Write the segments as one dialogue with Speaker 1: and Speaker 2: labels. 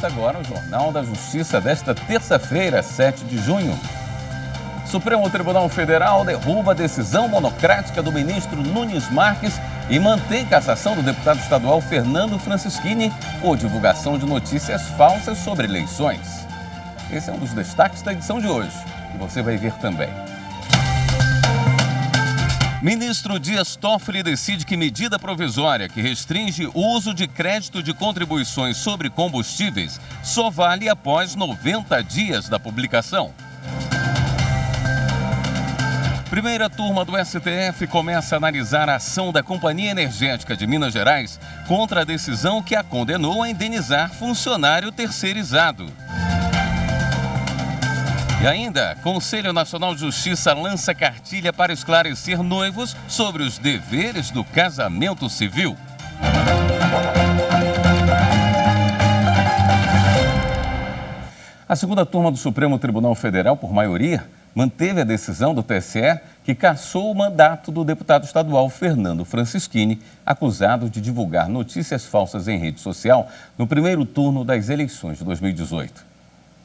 Speaker 1: Começa agora o Jornal da Justiça desta terça-feira, 7 de junho. Supremo Tribunal Federal derruba a decisão monocrática do ministro Nunes Marques e mantém cassação do deputado estadual Fernando Francischini por divulgação de notícias falsas sobre eleições. Esse é um dos destaques da edição de hoje e você vai ver também. Ministro Dias Toffoli decide que medida provisória que restringe o uso de crédito de contribuições sobre combustíveis só vale após 90 dias da publicação. Primeira turma do STF começa a analisar a ação da Companhia Energética de Minas Gerais contra a decisão que a condenou a indenizar funcionário terceirizado. E ainda, Conselho Nacional de Justiça lança cartilha para esclarecer noivos sobre os deveres do casamento civil. A segunda turma do Supremo Tribunal Federal, por maioria, manteve a decisão do TSE que cassou o mandato do deputado estadual Fernando Francischini, acusado de divulgar notícias falsas em rede social no primeiro turno das eleições de 2018.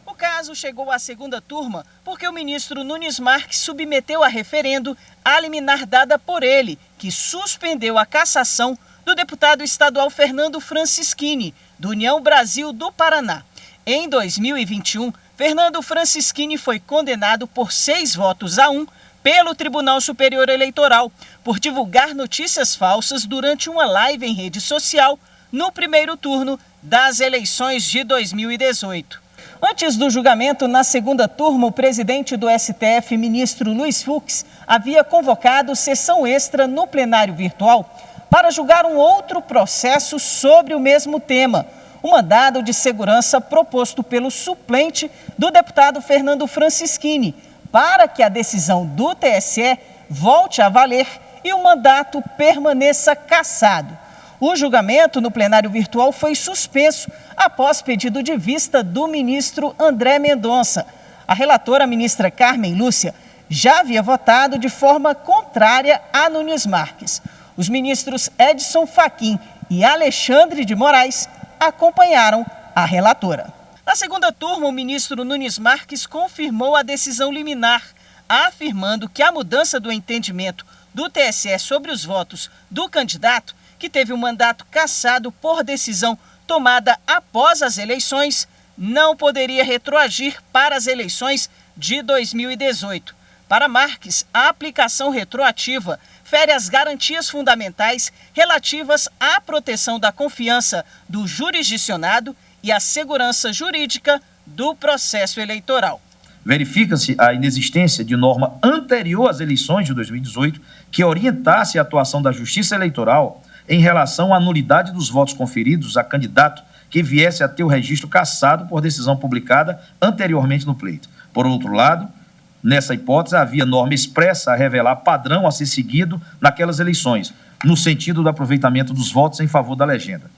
Speaker 2: O caso chegou à segunda turma porque o ministro Nunes Marques submeteu a referendo a liminar dada por ele, que suspendeu a cassação do deputado estadual Fernando Francischini, do União Brasil do Paraná. Em 2021, Fernando Francischini foi condenado por 6 votos a 1 pelo Tribunal Superior Eleitoral por divulgar notícias falsas durante uma live em rede social no primeiro turno das eleições de 2018. Antes do julgamento na segunda turma, o presidente do STF, ministro Luiz Fux, havia convocado sessão extra no plenário virtual para julgar um outro processo sobre o mesmo tema, o mandado de segurança proposto pelo suplente do deputado Fernando Francischini, para que a decisão do TSE volte a valer e o mandato permaneça cassado. O julgamento no plenário virtual foi suspenso após pedido de vista do ministro André Mendonça. A relatora, ministra Carmen Lúcia, já havia votado de forma contrária a Nunes Marques. Os ministros Edson Fachin e Alexandre de Moraes acompanharam a relatora. Na segunda turma, o ministro Nunes Marques confirmou a decisão liminar, afirmando que a mudança do entendimento do TSE sobre os votos do candidato, que teve o mandato cassado por decisão tomada após as eleições, não poderia retroagir para as eleições de 2018. Para Marques, a aplicação retroativa fere as garantias fundamentais relativas à proteção da confiança do jurisdicionado e à segurança jurídica do processo eleitoral.
Speaker 3: Verifica-se a inexistência de norma anterior às eleições de 2018 que orientasse a atuação da Justiça Eleitoral em relação à nulidade dos votos conferidos a candidato que viesse a ter o registro cassado por decisão publicada anteriormente no pleito. Por outro lado, nessa hipótese, havia norma expressa a revelar padrão a ser seguido naquelas eleições, no sentido do aproveitamento dos votos em favor da legenda.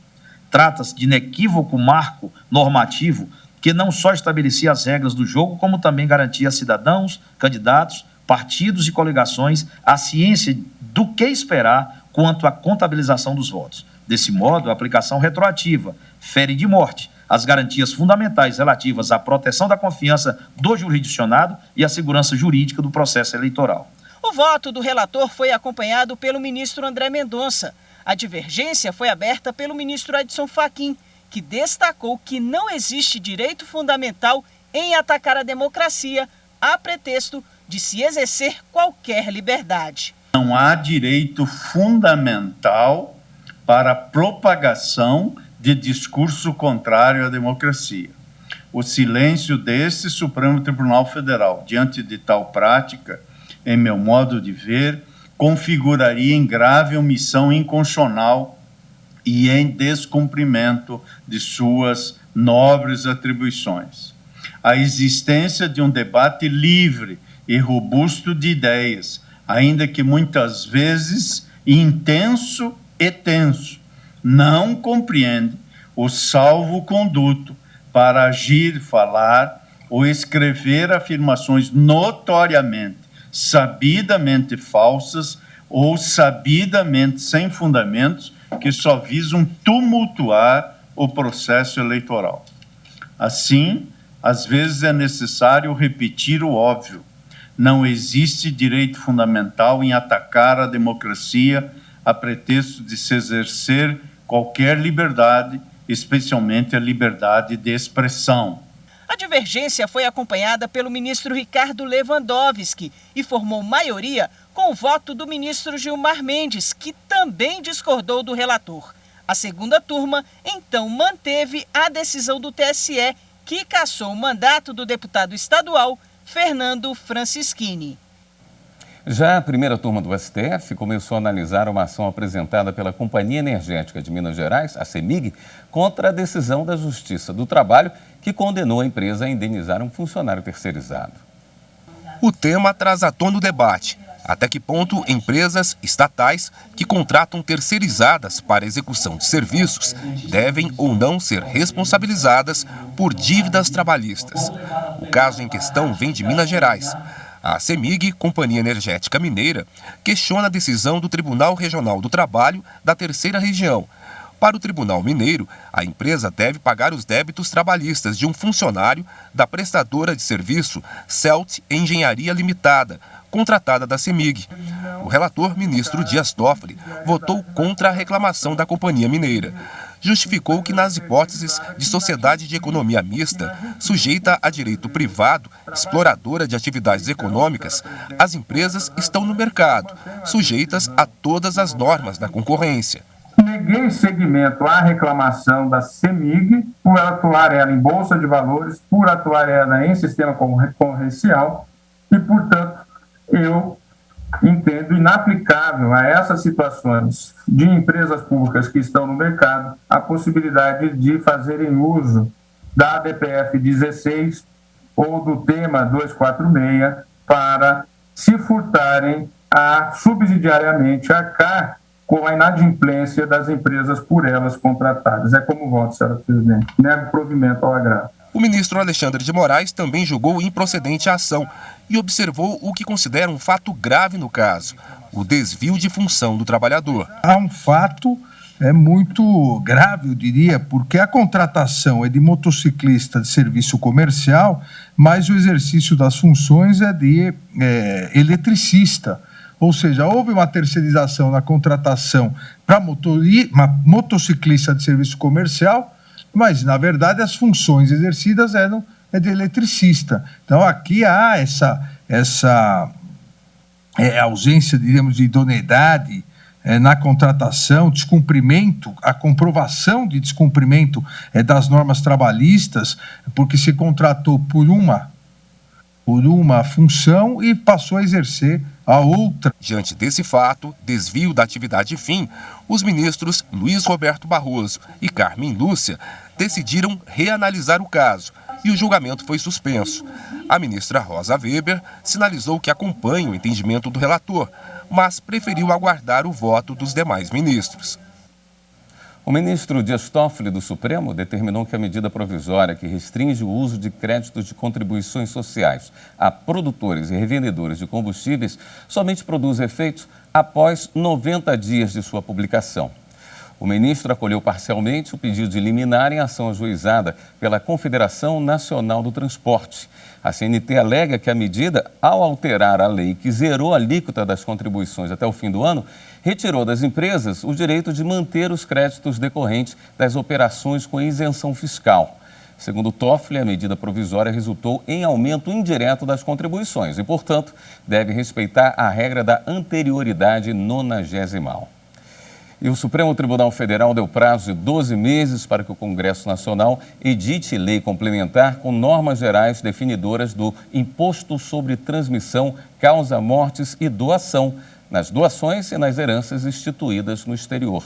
Speaker 3: Trata-se de inequívoco marco normativo que não só estabelecia as regras do jogo, como também garantia a cidadãos, candidatos, partidos e coligações a ciência do que esperar quanto à contabilização dos votos. Desse modo, a aplicação retroativa fere de morte as garantias fundamentais relativas à proteção da confiança do jurisdicionado e à segurança jurídica do processo eleitoral.
Speaker 2: O voto do relator foi acompanhado pelo ministro André Mendonça. A divergência foi aberta pelo ministro Edson Fachin, que destacou que não existe direito fundamental em atacar a democracia a pretexto de se exercer qualquer liberdade.
Speaker 4: Não há direito fundamental para a propagação de discurso contrário à democracia. O silêncio desse Supremo Tribunal Federal diante de tal prática, em meu modo de ver, configuraria em grave omissão inconstitucional e em descumprimento de suas nobres atribuições. A existência de um debate livre e robusto de ideias, ainda que muitas vezes intenso e tenso, não compreende o salvo-conduto para agir, falar ou escrever afirmações notoriamente, sabidamente falsas ou sabidamente sem fundamentos que só visam tumultuar o processo eleitoral. Assim, às vezes é necessário repetir o óbvio. Não existe direito fundamental em atacar a democracia a pretexto de se exercer qualquer liberdade, especialmente a liberdade de expressão.
Speaker 2: A divergência foi acompanhada pelo ministro Ricardo Lewandowski e formou maioria com o voto do ministro Gilmar Mendes, que também discordou do relator. A segunda turma, então, manteve a decisão do TSE, que cassou o mandato do deputado estadual Fernando Francischini.
Speaker 1: Já a primeira turma do STF começou a analisar uma ação apresentada pela Companhia Energética de Minas Gerais, a CEMIG, contra a decisão da Justiça do Trabalho, que condenou a empresa a indenizar um funcionário terceirizado.
Speaker 5: O tema traz à tona o debate. Até que ponto empresas estatais que contratam terceirizadas para execução de serviços devem ou não ser responsabilizadas por dívidas trabalhistas. O caso em questão vem de Minas Gerais. A CEMIG, Companhia Energética Mineira, questiona a decisão do Tribunal Regional do Trabalho da Terceira Região. Para o Tribunal Mineiro, a empresa deve pagar os débitos trabalhistas de um funcionário da prestadora de serviço Celt Engenharia Limitada, contratada da CEMIG. O relator, ministro Dias Toffoli, votou contra a reclamação da Companhia Mineira. Justificou que nas hipóteses de sociedade de economia mista, sujeita a direito privado, exploradora de atividades econômicas, as empresas estão no mercado, sujeitas a todas as normas da concorrência.
Speaker 6: Neguei seguimento à reclamação da CEMIG por atuar ela em Bolsa de Valores, por atuar ela em sistema concorrencial e, portanto, eu entendo inaplicável a essas situações de empresas públicas que estão no mercado a possibilidade de fazerem uso da ADPF 16 ou do tema 246 para se furtarem a subsidiariamente arcar com a inadimplência das empresas por elas contratadas. É como voto, senhora presidente. Nego provimento ao agravo.
Speaker 5: O ministro Alexandre de Moraes também julgou improcedente a ação e observou o que considera um fato grave no caso, o desvio de função do trabalhador.
Speaker 7: Há um fato muito grave, eu diria, porque a contratação é de motociclista de serviço comercial, mas o exercício das funções é de eletricista. Ou seja, houve uma terceirização na contratação para motociclista de serviço comercial, mas, na verdade, as funções exercidas eram de eletricista. Então, aqui há essa ausência, diríamos, de idoneidade na contratação, descumprimento, a comprovação de descumprimento das normas trabalhistas, porque se contratou por uma função e passou a exercer a outra.
Speaker 5: Diante desse fato, desvio da atividade fim, os ministros Luiz Roberto Barroso e Carmen Lúcia decidiram reanalisar o caso e o julgamento foi suspenso. A ministra Rosa Weber sinalizou que acompanha o entendimento do relator, mas preferiu aguardar o voto dos demais ministros.
Speaker 1: O ministro Dias Toffoli do Supremo determinou que a medida provisória que restringe o uso de créditos de contribuições sociais a produtores e revendedores de combustíveis somente produz efeitos após 90 dias de sua publicação. O ministro acolheu parcialmente o pedido de liminar em ação ajuizada pela Confederação Nacional do Transporte. A CNT alega que a medida, ao alterar a lei que zerou a alíquota das contribuições até o fim do ano, retirou das empresas o direito de manter os créditos decorrentes das operações com isenção fiscal. Segundo Toffoli, a medida provisória resultou em aumento indireto das contribuições e, portanto, deve respeitar a regra da anterioridade nonagesimal. E o Supremo Tribunal Federal deu prazo de 12 meses para que o Congresso Nacional edite lei complementar com normas gerais definidoras do Imposto sobre Transmissão, Causa-Mortes e Doação, nas doações e nas heranças instituídas no exterior.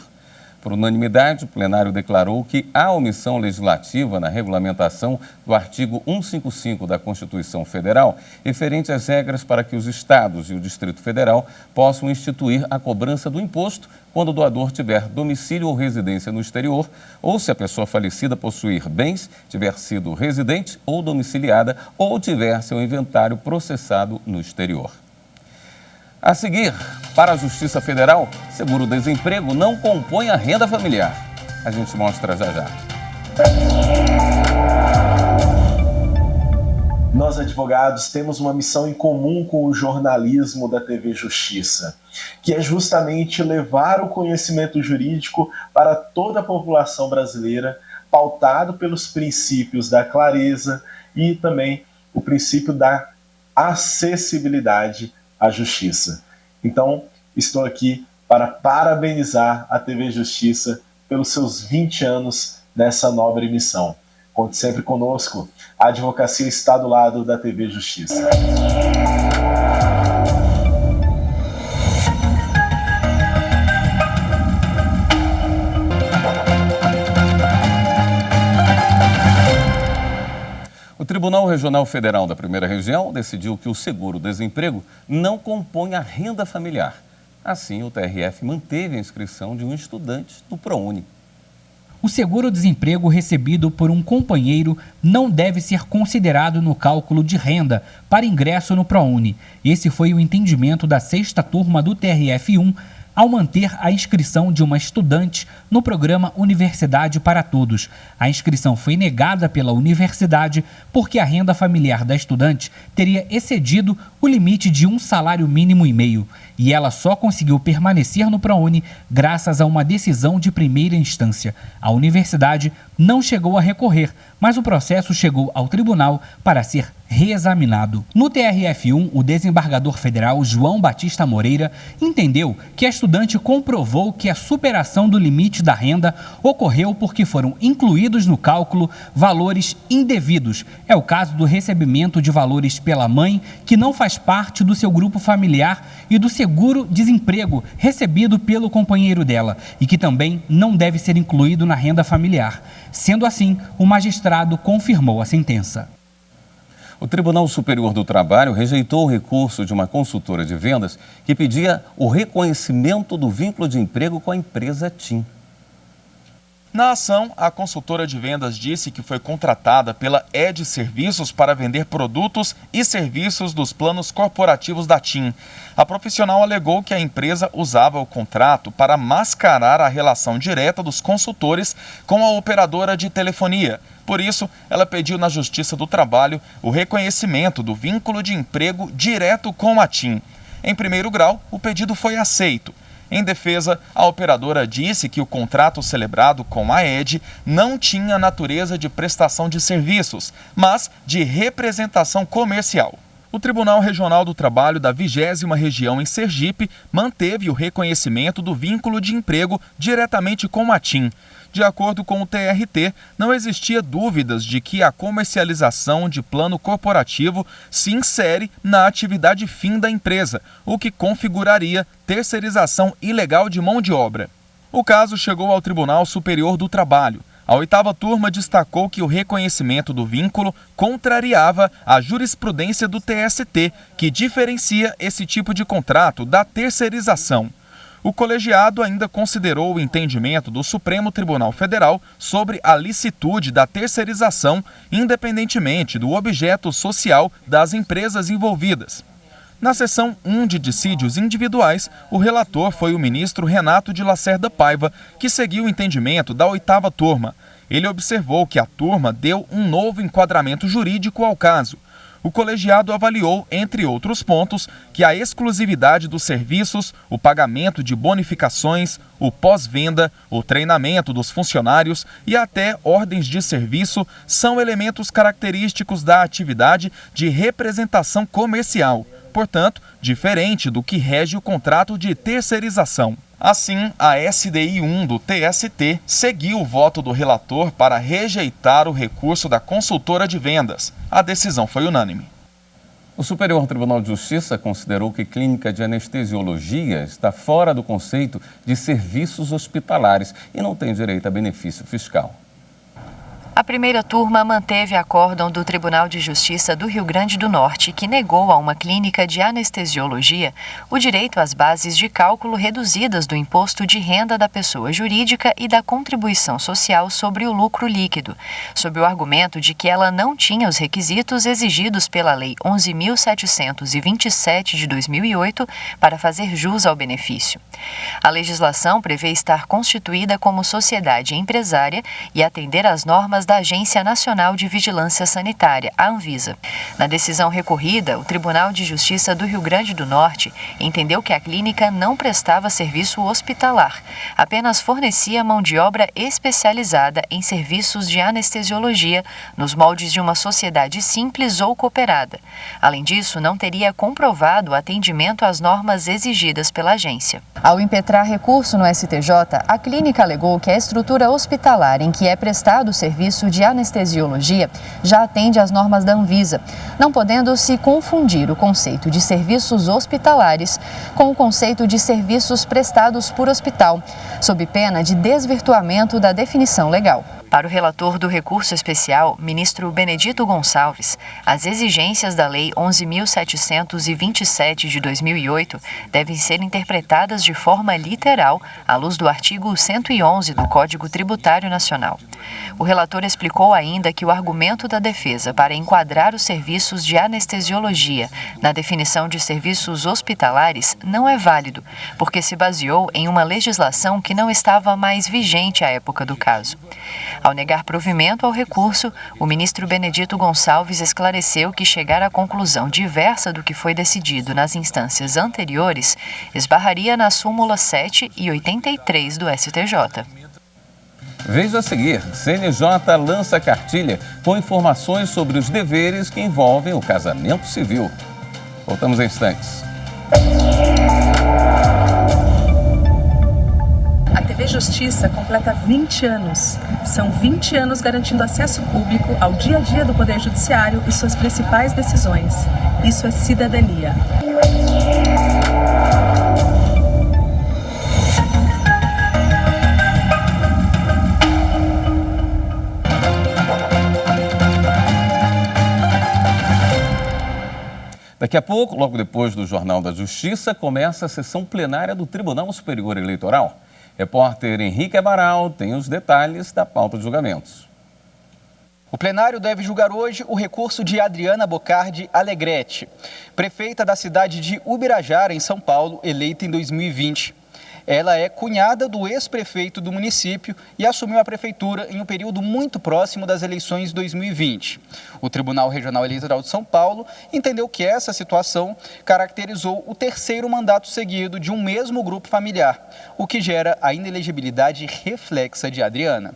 Speaker 1: Por unanimidade, o plenário declarou que há omissão legislativa na regulamentação do artigo 155 da Constituição Federal, referente às regras para que os estados e o Distrito Federal possam instituir a cobrança do imposto quando o doador tiver domicílio ou residência no exterior, ou se a pessoa falecida possuir bens, tiver sido residente ou domiciliada, ou tiver seu inventário processado no exterior. A seguir, para a Justiça Federal, seguro-desemprego não compõe a renda familiar. A gente mostra já já.
Speaker 8: Nós, advogados, temos uma missão em comum com o jornalismo da TV Justiça, que é justamente levar o conhecimento jurídico para toda a população brasileira, pautado pelos princípios da clareza e também o princípio da acessibilidade à justiça. Então, estou aqui para parabenizar a TV Justiça pelos seus 20 anos nessa nobre missão. Conte sempre conosco. A advocacia está do lado da TV Justiça.
Speaker 1: O Tribunal Regional Federal da Primeira Região decidiu que o seguro-desemprego não compõe a renda familiar. Assim, o TRF manteve a inscrição de um estudante no ProUni.
Speaker 9: O seguro-desemprego recebido por um companheiro não deve ser considerado no cálculo de renda para ingresso no ProUni. Esse foi o entendimento da 6ª turma do TRF1 ao manter a inscrição de uma estudante no programa Universidade para Todos. A inscrição foi negada pela universidade porque a renda familiar da estudante teria excedido o limite de um salário mínimo e meio, e ela só conseguiu permanecer no ProUni graças a uma decisão de primeira instância. A universidade não chegou a recorrer, mas o processo chegou ao tribunal para ser reexaminado. No TRF1, o desembargador federal João Batista Moreira entendeu que a estudante comprovou que a superação do limite da renda ocorreu porque foram incluídos no cálculo valores indevidos. É o caso do recebimento de valores pela mãe, que não faz parte do seu grupo familiar, e do seguro-desemprego recebido pelo companheiro dela e que também não deve ser incluído na renda familiar. Sendo assim, o magistrado confirmou a sentença.
Speaker 1: O Tribunal Superior do Trabalho rejeitou o recurso de uma consultora de vendas que pedia o reconhecimento do vínculo de emprego com a empresa TIM.
Speaker 10: Na ação, a consultora de vendas disse que foi contratada pela ED Serviços para vender produtos e serviços dos planos corporativos da TIM. A profissional alegou que a empresa usava o contrato para mascarar a relação direta dos consultores com a operadora de telefonia. Por isso, ela pediu na Justiça do Trabalho o reconhecimento do vínculo de emprego direto com a TIM. Em primeiro grau, o pedido foi aceito. Em defesa, a operadora disse que o contrato celebrado com a ED não tinha natureza de prestação de serviços, mas de representação comercial. O Tribunal Regional do Trabalho da 20ª Região em Sergipe manteve o reconhecimento do vínculo de emprego diretamente com a TIM. De acordo com o TRT, não existia dúvidas de que a comercialização de plano corporativo se insere na atividade fim da empresa, o que configuraria terceirização ilegal de mão de obra. O caso chegou ao Tribunal Superior do Trabalho. A 8ª turma destacou que o reconhecimento do vínculo contrariava a jurisprudência do TST, que diferencia esse tipo de contrato da terceirização. O colegiado ainda considerou o entendimento do Supremo Tribunal Federal sobre a licitude da terceirização, independentemente do objeto social das empresas envolvidas. Na seção 1 de dissídios individuais, o relator foi o ministro Renato de Lacerda Paiva, que seguiu o entendimento da 8ª turma. Ele observou que a turma deu um novo enquadramento jurídico ao caso. O colegiado avaliou, entre outros pontos, que a exclusividade dos serviços, o pagamento de bonificações, o pós-venda, o treinamento dos funcionários e até ordens de serviço são elementos característicos da atividade de representação comercial, portanto, diferente do que rege o contrato de terceirização. Assim, a SDI 1 do TST seguiu o voto do relator para rejeitar o recurso da consultora de vendas. A decisão foi unânime.
Speaker 1: O Superior Tribunal de Justiça considerou que clínica de anestesiologia está fora do conceito de serviços hospitalares e não tem direito a benefício fiscal.
Speaker 11: A primeira turma manteve acórdão do Tribunal de Justiça do Rio Grande do Norte, que negou a uma clínica de anestesiologia o direito às bases de cálculo reduzidas do imposto de renda da pessoa jurídica e da contribuição social sobre o lucro líquido, sob o argumento de que ela não tinha os requisitos exigidos pela Lei 11.727 de 2008 para fazer jus ao benefício. A legislação prevê estar constituída como sociedade empresária e atender às normas normas da Agência Nacional de Vigilância Sanitária, a Anvisa. Na decisão recorrida, o Tribunal de Justiça do Rio Grande do Norte entendeu que a clínica não prestava serviço hospitalar, apenas fornecia mão de obra especializada em serviços de anestesiologia nos moldes de uma sociedade simples ou cooperada. Além disso, não teria comprovado o atendimento às normas exigidas pela agência. Ao impetrar recurso no STJ, a clínica alegou que a estrutura hospitalar em que é prestado o serviço de anestesiologia já atende às normas da Anvisa, não podendo se confundir o conceito de serviços hospitalares com o conceito de serviços prestados por hospital, sob pena de desvirtuamento da definição legal. Para o relator do recurso especial, ministro Benedito Gonçalves, as exigências da Lei 11.727 de 2008 devem ser interpretadas de forma literal à luz do artigo 111 do Código Tributário Nacional. O relator explicou ainda que o argumento da defesa para enquadrar os serviços de anestesiologia na definição de serviços hospitalares não é válido, porque se baseou em uma legislação que não estava mais vigente à época do caso. Ao negar provimento ao recurso, o ministro Benedito Gonçalves esclareceu que chegar à conclusão diversa do que foi decidido nas instâncias anteriores esbarraria na súmula 7 e 83 do STJ.
Speaker 1: Veja a seguir, CNJ lança cartilha com informações sobre os deveres que envolvem o casamento civil. Voltamos em instantes.
Speaker 12: A TV Justiça completa 20 anos. São 20 anos garantindo acesso público ao dia a dia do Poder Judiciário e suas principais decisões. Isso é cidadania.
Speaker 1: Daqui a pouco, logo depois do Jornal da Justiça, começa a sessão plenária do Tribunal Superior Eleitoral. Repórter Henrique Amaral tem os detalhes da pauta de julgamentos.
Speaker 13: O plenário deve julgar hoje o recurso de Adriana Bocardi Alegrete, prefeita da cidade de Ubirajara, em São Paulo, eleita em 2020. Ela é cunhada do ex-prefeito do município e assumiu a prefeitura em um período muito próximo das eleições de 2020. O Tribunal Regional Eleitoral de São Paulo entendeu que essa situação caracterizou o terceiro mandato seguido de um mesmo grupo familiar, o que gera a inelegibilidade reflexa de Adriana.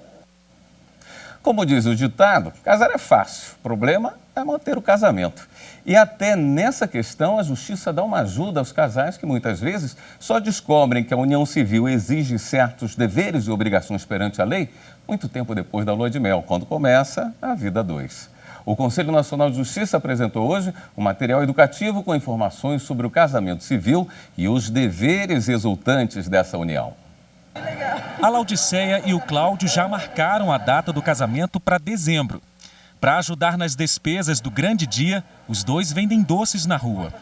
Speaker 1: Como diz o ditado, casar é fácil, o problema é manter o casamento. E até nessa questão, a Justiça dá uma ajuda aos casais que muitas vezes só descobrem que a união civil exige certos deveres e obrigações perante a lei muito tempo depois da lua de mel, quando começa a vida a dois. O Conselho Nacional de Justiça apresentou hoje um material educativo com informações sobre o casamento civil e os deveres resultantes dessa união.
Speaker 14: A Laudiceia e o Cláudio já marcaram a data do casamento para dezembro. Para ajudar nas despesas do grande dia, os dois vendem doces na rua.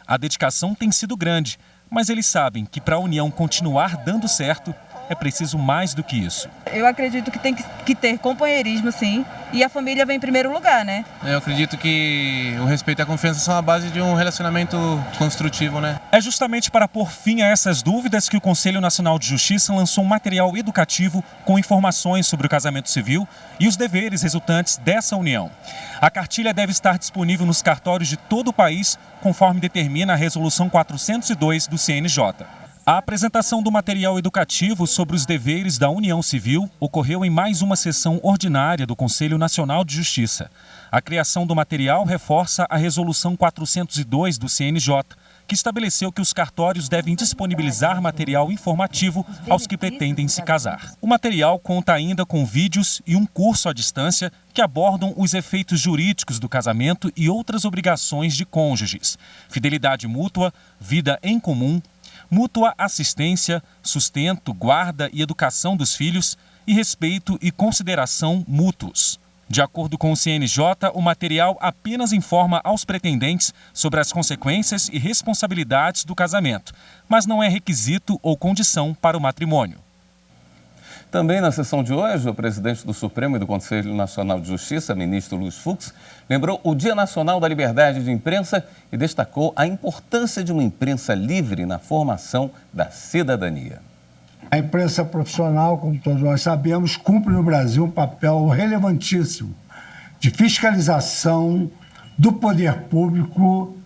Speaker 14: A dedicação tem sido grande, mas eles sabem que para a união continuar dando certo, é preciso mais do que isso.
Speaker 15: Eu acredito que tem que ter companheirismo, sim, e a família vem em primeiro lugar, né?
Speaker 16: Eu acredito que o respeito e a confiança são a base de um relacionamento construtivo, né?
Speaker 14: É justamente para pôr fim a essas dúvidas que o Conselho Nacional de Justiça lançou um material educativo com informações sobre o casamento civil e os deveres resultantes dessa união. A cartilha deve estar disponível nos cartórios de todo o país, conforme determina a Resolução 402 do CNJ. A apresentação do material educativo sobre os deveres da União Civil ocorreu em mais uma sessão ordinária do Conselho Nacional de Justiça. A criação do material reforça a Resolução 402 do CNJ, que estabeleceu que os cartórios devem disponibilizar material informativo aos que pretendem se casar. O material conta ainda com vídeos e um curso à distância que abordam os efeitos jurídicos do casamento e outras obrigações de cônjuges: fidelidade mútua, vida em comum, mútua assistência, sustento, guarda e educação dos filhos e respeito e consideração mútuos. De acordo com o CNJ, o material apenas informa aos pretendentes sobre as consequências e responsabilidades do casamento, mas não é requisito ou condição para o matrimônio.
Speaker 1: Também na sessão de hoje, o presidente do Supremo e do Conselho Nacional de Justiça, ministro Luiz Fux, lembrou o Dia Nacional da Liberdade de Imprensa e destacou a importância de uma imprensa livre na formação da cidadania.
Speaker 17: A imprensa profissional, como todos nós sabemos, cumpre no Brasil um papel relevantíssimo de fiscalização do poder público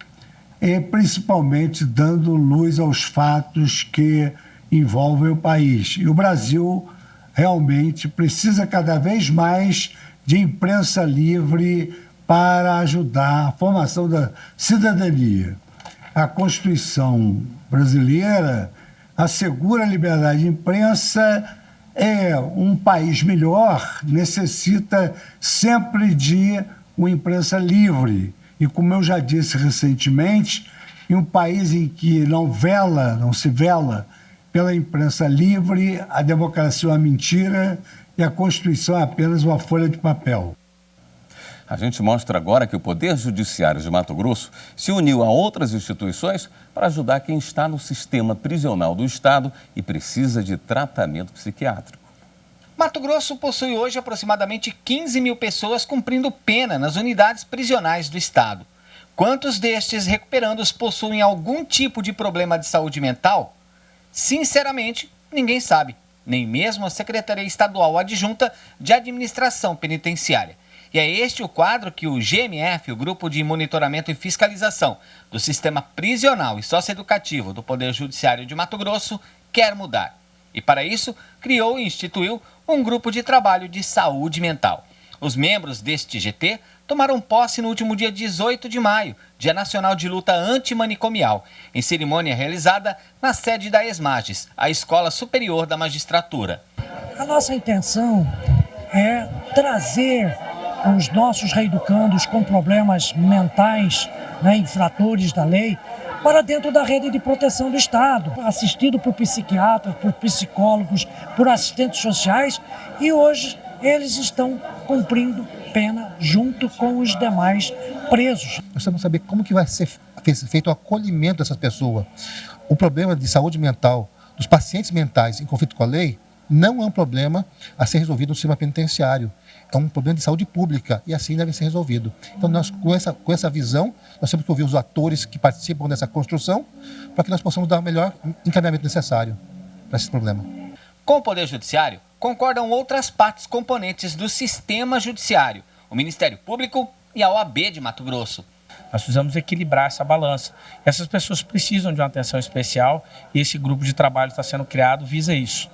Speaker 17: e principalmente dando luz aos fatos que envolvem o país. E o Brasil realmente precisa cada vez mais de imprensa livre para ajudar a formação da cidadania. A Constituição brasileira assegura a liberdade de imprensa. Um país melhor necessita sempre de uma imprensa livre. E como eu já disse recentemente, em um país em que não se vela pela imprensa livre, a democracia é uma mentira e a Constituição é apenas uma folha de papel.
Speaker 1: A gente mostra agora que o Poder Judiciário de Mato Grosso se uniu a outras instituições para ajudar quem está no sistema prisional do Estado e precisa de tratamento psiquiátrico.
Speaker 18: Mato Grosso possui hoje aproximadamente 15 mil pessoas cumprindo pena nas unidades prisionais do Estado. Quantos destes recuperandos possuem algum tipo de problema de saúde mental? Sinceramente, ninguém sabe, nem mesmo a Secretaria Estadual Adjunta de Administração Penitenciária. E é este o quadro que o GMF, o Grupo de Monitoramento e Fiscalização do Sistema Prisional e Socioeducativo do Poder Judiciário de Mato Grosso, quer mudar. E para isso, criou e instituiu um grupo de trabalho de saúde mental. Os membros deste GT tomaram posse no último dia 18 de maio, Dia Nacional de Luta Antimanicomial, em cerimônia realizada na sede da ESMAGES, a Escola Superior da Magistratura.
Speaker 19: A nossa intenção é trazer os nossos reeducandos com problemas mentais, infratores da lei, para dentro da rede de proteção do Estado, assistido por psiquiatras, por psicólogos, por assistentes sociais, e hoje eles estão cumprindo pena junto com os demais presos.
Speaker 20: Nós precisamos saber como que vai ser feito o acolhimento dessas pessoas. O problema de saúde mental dos pacientes mentais em conflito com a lei não é um problema a ser resolvido no sistema penitenciário. É um problema de saúde pública e assim deve ser resolvido. Então, nós, com essa visão, nós temos que ouvir os atores que participam dessa construção para que nós possamos dar o melhor encaminhamento necessário para esse problema.
Speaker 18: Com o Poder Judiciário, concordam outras partes componentes do sistema judiciário, o Ministério Público e a OAB de Mato Grosso.
Speaker 21: Nós precisamos equilibrar essa balança. Essas pessoas precisam de uma atenção especial e esse grupo de trabalho está sendo criado visa isso.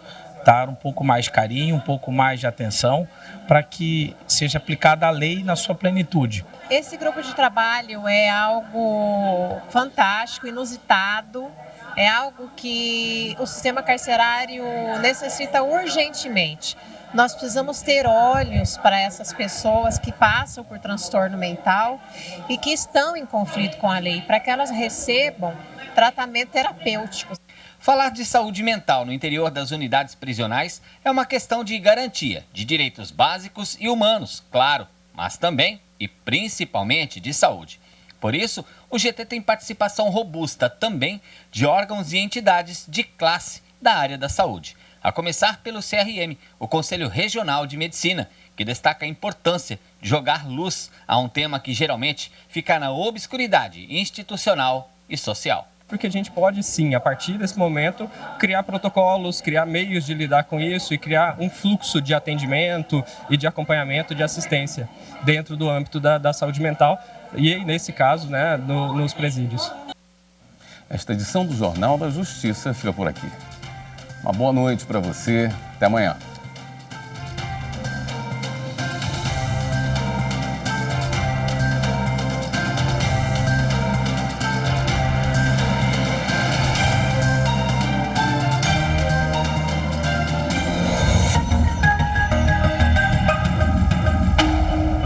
Speaker 21: Dar um pouco mais de carinho, um pouco mais de atenção para que seja aplicada a lei na sua plenitude.
Speaker 22: Esse grupo de trabalho é algo fantástico, inusitado, é algo que o sistema carcerário necessita urgentemente. Nós precisamos ter olhos para essas pessoas que passam por transtorno mental e que estão em conflito com a lei, para que elas recebam tratamento terapêutico.
Speaker 18: Falar de saúde mental no interior das unidades prisionais é uma questão de garantia de direitos básicos e humanos, claro, mas também e principalmente de saúde. Por isso, o GT tem participação robusta também de órgãos e entidades de classe da área da saúde, a começar pelo CRM, o Conselho Regional de Medicina, que destaca a importância de jogar luz a um tema que geralmente fica na obscuridade institucional e social.
Speaker 23: Porque a gente pode, sim, a partir desse momento, criar protocolos, criar meios de lidar com isso e criar um fluxo de atendimento e de acompanhamento, de assistência dentro do âmbito da saúde mental e, nesse caso, nos presídios.
Speaker 1: Esta edição do Jornal da Justiça fica por aqui. Uma boa noite para você. Até amanhã.